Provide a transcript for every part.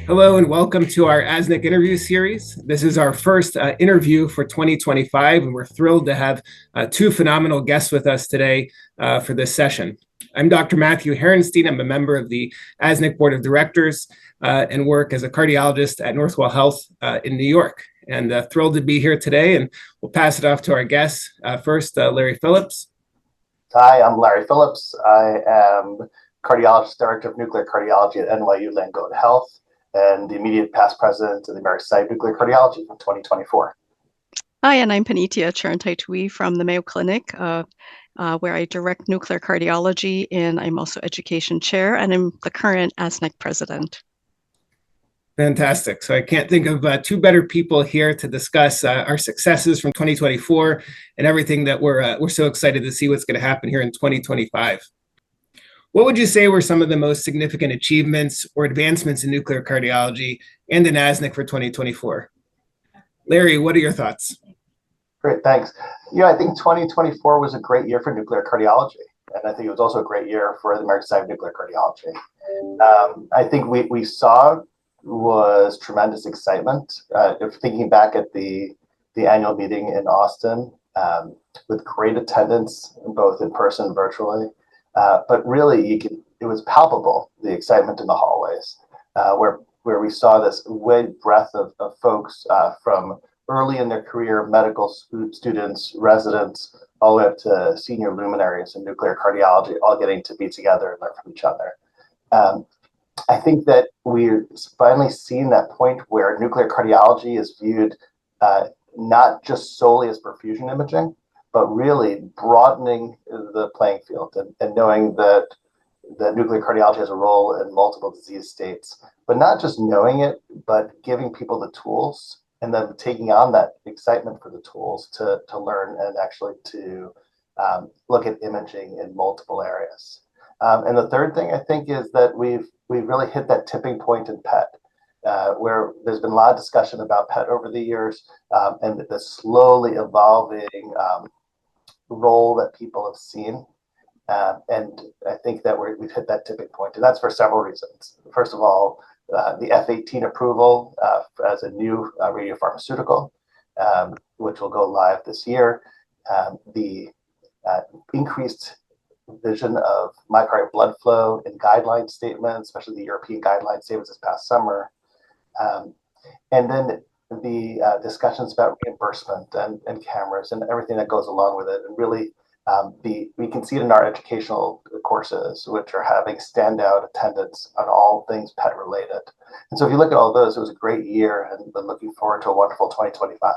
Hello and welcome to our ASNC interview series. This is our first interview for 2025, and we're thrilled to have two phenomenal guests with us today for this session. I'm Dr. Matthew Harinstein. I'm a member of the ASNC Board of Directors and work as a cardiologist at Northwell Health in New York. And thrilled to be here today, and we'll pass it off to our guests. First, Larry Phillips. Hi, I'm Larry Phillips. I am Cardiologist Director of Nuclear Cardiology at NYU Langone Health and the immediate past president of the American Society of Nuclear Cardiology from 2024. Hi, and I'm Panithaya Chareonthaitawee from the Mayo Clinic, where I direct nuclear cardiology, and I'm also education chair, and I'm the current ASNC President. Fantastic. So I can't think of two better people here to discuss our successes from 2024 and everything that we're so excited to see what's going to happen here in 2025. What would you say were some of the most significant achievements or advancements in nuclear cardiology and in ASNC for 2024? Larry, what are your thoughts? Great, thanks. I think 2024 was a great year for nuclear cardiology, and I think it was also a great year for the American Society of Nuclear Cardiology. I think we saw was tremendous excitement. If thinking back at the annual meeting in Austin, with great attendance, both in person and virtually. But really, it was palpable, the excitement in the hallways, where we saw this wide breadth of folks from early in their career, medical students, residents, all the way up to senior luminaries in nuclear cardiology, all getting to be together and learn from each other. I think that we're finally seeing that point where nuclear cardiology is viewed not just solely as perfusion imaging, but really broadening the playing field and knowing that nuclear cardiology has a role in multiple disease states, but not just knowing it, but giving people the tools and then taking on that excitement for the tools to learn and actually to look at imaging in multiple areas. And the third thing I think is that we've really hit that tipping point in PET, where there's been a lot of discussion about PET over the years and the slowly evolving role that people have seen. And I think that we've hit that tipping point, and that's for several reasons. First of all, the F-18 approval as a new radiopharmaceutical, which will go live this year. The increased vision of myocardial blood flow in guideline statements, especially the European guideline statements this past summer. And then the discussions about reimbursement and cameras and everything that goes along with it. And really, we can see it in our educational courses, which are having standout attendance on all things PET related. And so if you look at all those, it was a great year, and we're looking forward to a wonderful 2025.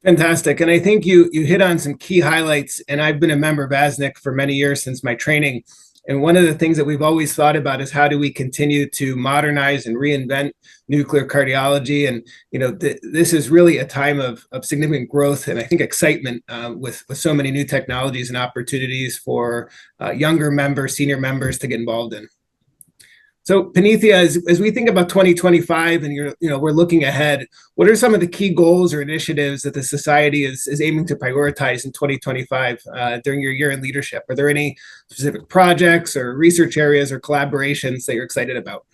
Fantastic. And I think you hit on some key highlights, and I've been a member of ASNC for many years since my training. And one of the things that we've always thought about is how do we continue to modernize and reinvent nuclear cardiology. And, this is really a time of significant growth and I think excitement with so many new technologies and opportunities for younger members, senior members to get involved in. So Panithaya, as we think about 2025 and we're looking ahead, what are some of the key goals or initiatives that the Society is aiming to prioritize in 2025 during your year in leadership? Are there any specific projects or research areas or collaborations that you're excited about?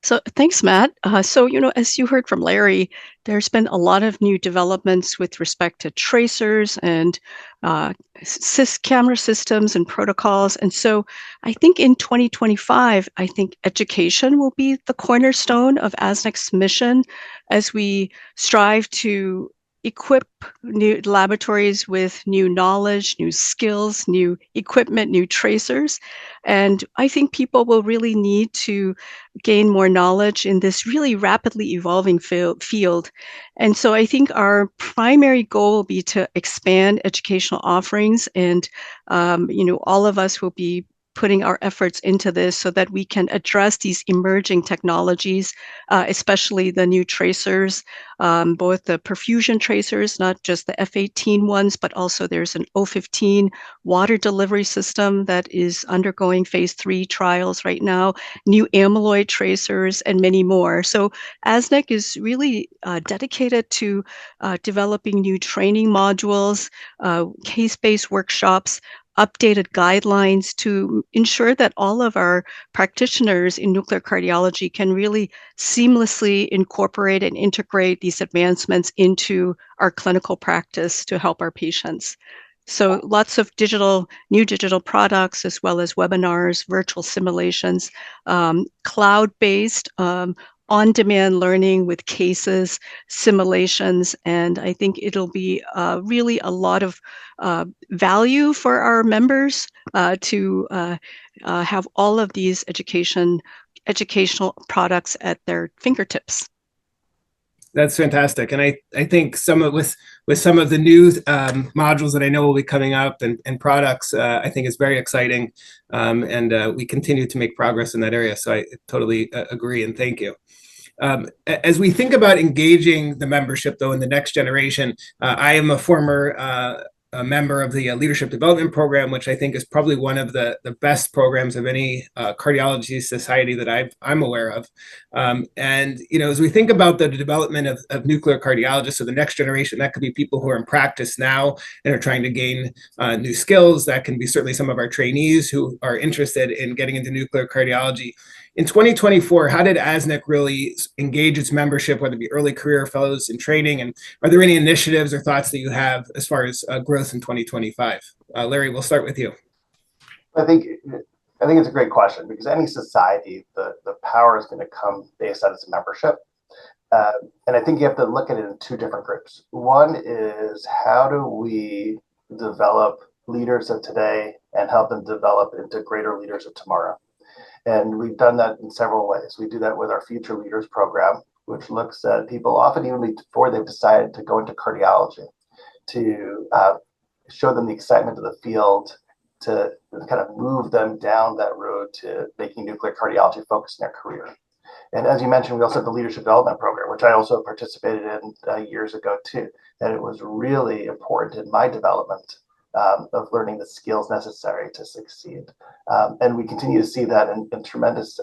So thanks, Matt. So, as you heard from Larry, there's been a lot of new developments with respect to tracers and camera systems and protocols. And so I think in 2025, I think education will be the cornerstone of ASNC's mission as we strive to equip new laboratories with new knowledge, new skills, new equipment, new tracers. And I think people will really need to gain more knowledge in this really rapidly evolving field. And so I think our primary goal will be to expand educational offerings, and all of us will be putting our efforts into this so that we can address these emerging technologies, especially the new tracers, both the perfusion tracers, not just the F-18 ones, but also there's an O-15 water delivery system that is undergoing phase 3 trials right now, new amyloid tracers, and many more. So ASNC is really dedicated to developing new training modules, case-based workshops, updated guidelines to ensure that all of our practitioners in nuclear cardiology can really seamlessly incorporate and integrate these advancements into our clinical practice to help our patients. So lots of new digital products, as well as webinars, virtual simulations, cloud-based, on-demand learning with cases, simulations, and I think it'll be really a lot of value for our members to have all of these educational products at their fingertips. That's fantastic. And I think with some of the new modules that I know will be coming up and products, I think it's very exciting. And we continue to make progress in that area. So I totally agree and thank you. As we think about engaging the membership, though, in the next generation, I am a former member of the Leadership Development Program, which I think is probably one of the best programs of any cardiology society that I'm aware of. And, as we think about the development of nuclear cardiologists, so the next generation, that could be people who are in practice now and are trying to gain new skills. That can be certainly some of our trainees who are interested in getting into nuclear cardiology. In 2024, how did ASNC really engage its membership, whether it be early career fellows in training? And are there any initiatives or thoughts that you have as far as growth in 2025? Larry, we'll start with you. I think it's a great question, because any society, the power is going to come based on its membership. And I think you have to look at it in two different groups. One is, how do we develop leaders of today and help them develop into greater leaders of tomorrow? And we've done that in several ways. We do that with our Future Leaders program, which looks at people often even before they've decided to go into cardiology, to show them the excitement of the field, to kind of move them down that road to making nuclear cardiology focus in their career. And as you mentioned, we also have the Leadership Development Program, which I also participated in years ago too. And it was really important in my development of learning the skills necessary to succeed. And we continue to see that in tremendous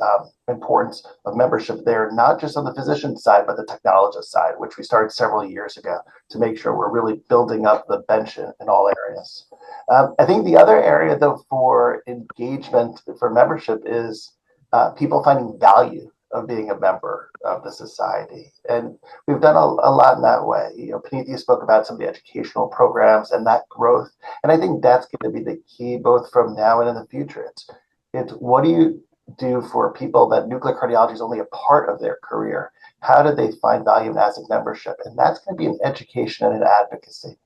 importance of membership there, not just on the physician side, but the technologist side, which we started several years ago to make sure we're really building up the bench in all areas. I think the other area, though, for engagement for membership is people finding value of being a member of the society. And we've done a lot in that way. Panithaya spoke about some of the educational programs and that growth. And I think that's going to be the key, both from now and in the future. It's what do you do for people that nuclear cardiology is only a part of their career? How do they find value in ASNC membership? And that's going to be an education and an advocacy,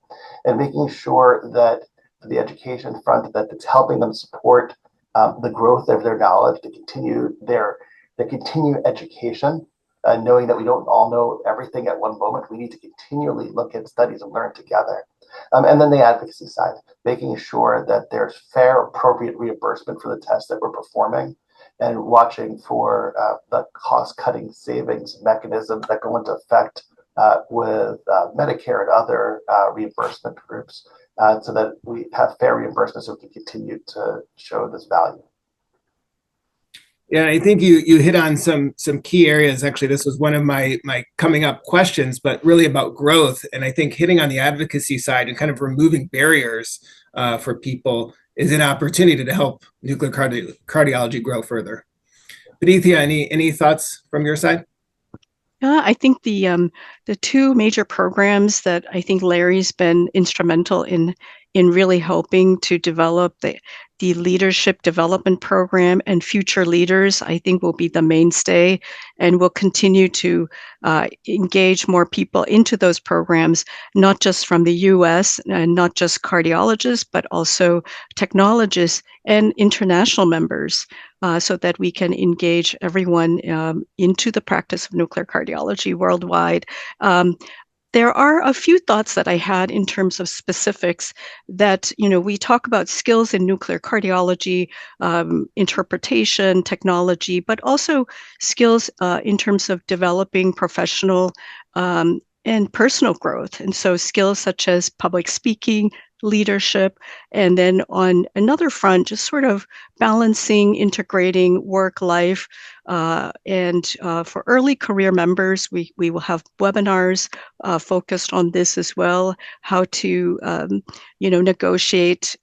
and making sure that for the education front, that it's helping them support the growth of their knowledge, to continue their continued education, knowing that we don't all know everything at one moment. We need to continually look at studies and learn together. And then the advocacy side, making sure that there's fair, appropriate reimbursement for the tests that we're performing, and watching for the cost-cutting savings mechanisms that go into effect with Medicare and other reimbursement groups, so that we have fair reimbursement so we can continue to show this value. Yeah, I think you hit on some key areas. Actually, this was one of my coming up questions, but really about growth. And I think hitting on the advocacy side and kind of removing barriers for people is an opportunity to help nuclear cardiology grow further. Panithaya, any thoughts from your side? I think the two major programs that I think Larry's been instrumental in really helping to develop the Leadership Development Program and Future Leaders, I think, will be the mainstay, and will continue to engage more people into those programs, not just from the US and not just cardiologists, but also technologists and international members, so that we can engage everyone into the practice of nuclear cardiology worldwide. There are a few thoughts that I had in terms of specifics that, we talk about skills in nuclear cardiology, interpretation, technology, but also skills in terms of developing professional and personal growth. And so skills such as public speaking, leadership, and then on another front, just sort of balancing, integrating work life And for early career members, we will have webinars focused on this as well, how to, negotiate,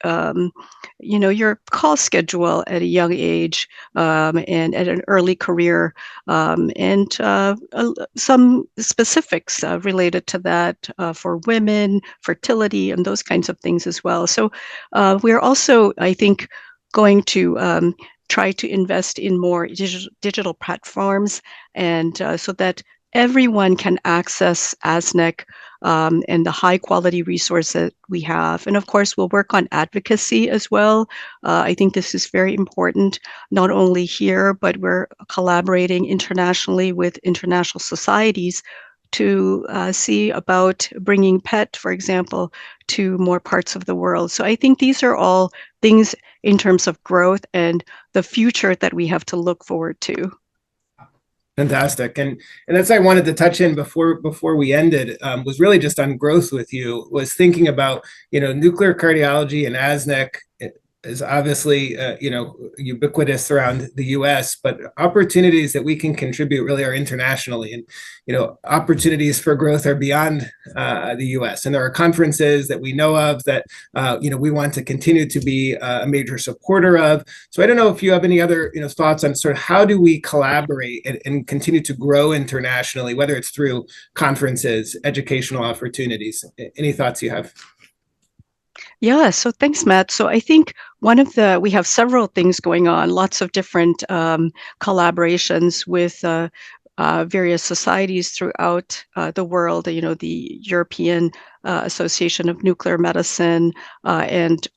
your call schedule at a young age and at an early career, and some specifics related to that for women, fertility, and those kinds of things as well. So we're also, I think, going to try to invest in more digital platforms, and so that everyone can access ASNC and the high quality resource that we have. And of course, we'll work on advocacy as well. I think this is very important, not only here, but we're collaborating internationally with international societies to see about bringing PET, for example, to more parts of the world. So I think these are all things in terms of growth and the future that we have to look forward to. Fantastic. And that's I wanted to touch in before we ended, was really just on growth with you, was thinking about, nuclear cardiology and ASNC is obviously, ubiquitous around the US, but opportunities that we can contribute really are internationally. And, opportunities for growth are beyond the US. And there are conferences that we know of that, we want to continue to be a major supporter of. So I don't know if you have any other, thoughts on sort of how do we collaborate and continue to grow internationally, whether it's through conferences, educational opportunities. Any thoughts you have? Yeah, so thanks, Matt. So I think we have several things going on, lots of different collaborations with various societies throughout the world, the European Association of Nuclear Medicine, and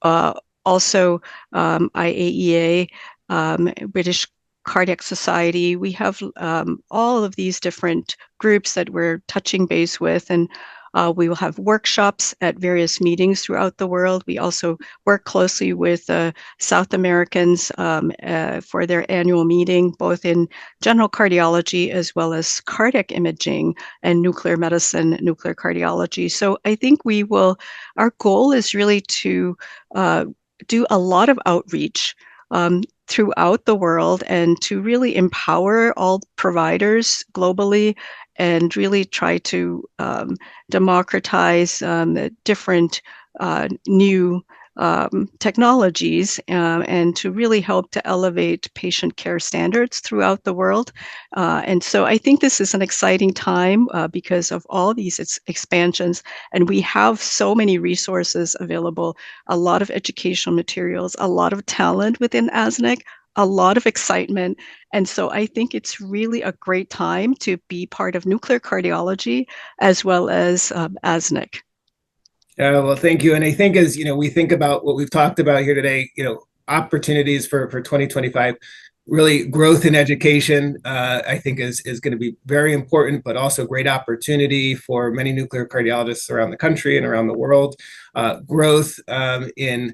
also IAEA, British Cardiac Society. We have all of these different groups that we're touching base with, and we will have workshops at various meetings throughout the world. We also work closely with South Americans for their annual meeting, both in general cardiology as well as cardiac imaging and nuclear medicine, nuclear cardiology. So I think our goal is really to do a lot of outreach throughout the world and to really empower all providers globally and really try to democratize different new technologies and to really help to elevate patient care standards throughout the world. And so I think this is an exciting time because of all these expansions, and we have so many resources available, a lot of educational materials, a lot of talent within ASNC, a lot of excitement. And so I think it's really a great time to be part of nuclear cardiology as well as ASNC. Well, thank you. And I think as, we think about what we've talked about here today, opportunities for 2025, really growth in education, I think is going to be very important, but also great opportunity for many nuclear cardiologists around the country and around the world. Growth in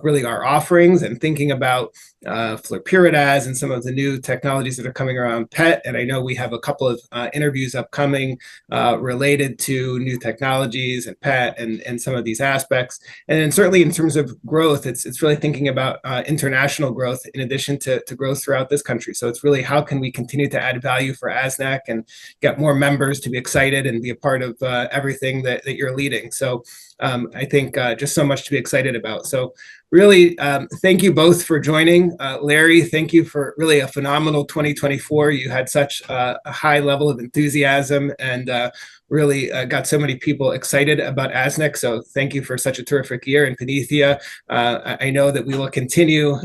really our offerings and thinking about flurpiridaz and some of the new technologies that are coming around PET. And I know we have a couple of interviews upcoming related to new technologies and PET and some of these aspects. And then certainly in terms of growth, it's really thinking about international growth in addition to growth throughout this country. So it's really how can we continue to add value for ASNC and get more members to be excited and be a part of everything that you're leading. So I think just so much to be excited about. So really, thank you both for joining. Larry, thank you for really a phenomenal 2024. You had such a high level of enthusiasm and really got so many people excited about ASNC. So thank you for such a terrific year. And Panithaya, I know that we will continue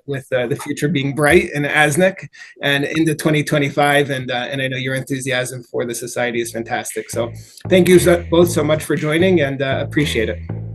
with the future being bright in ASNC and into 2025. And I know your enthusiasm for the society is fantastic. So thank you both so much for joining and appreciate it.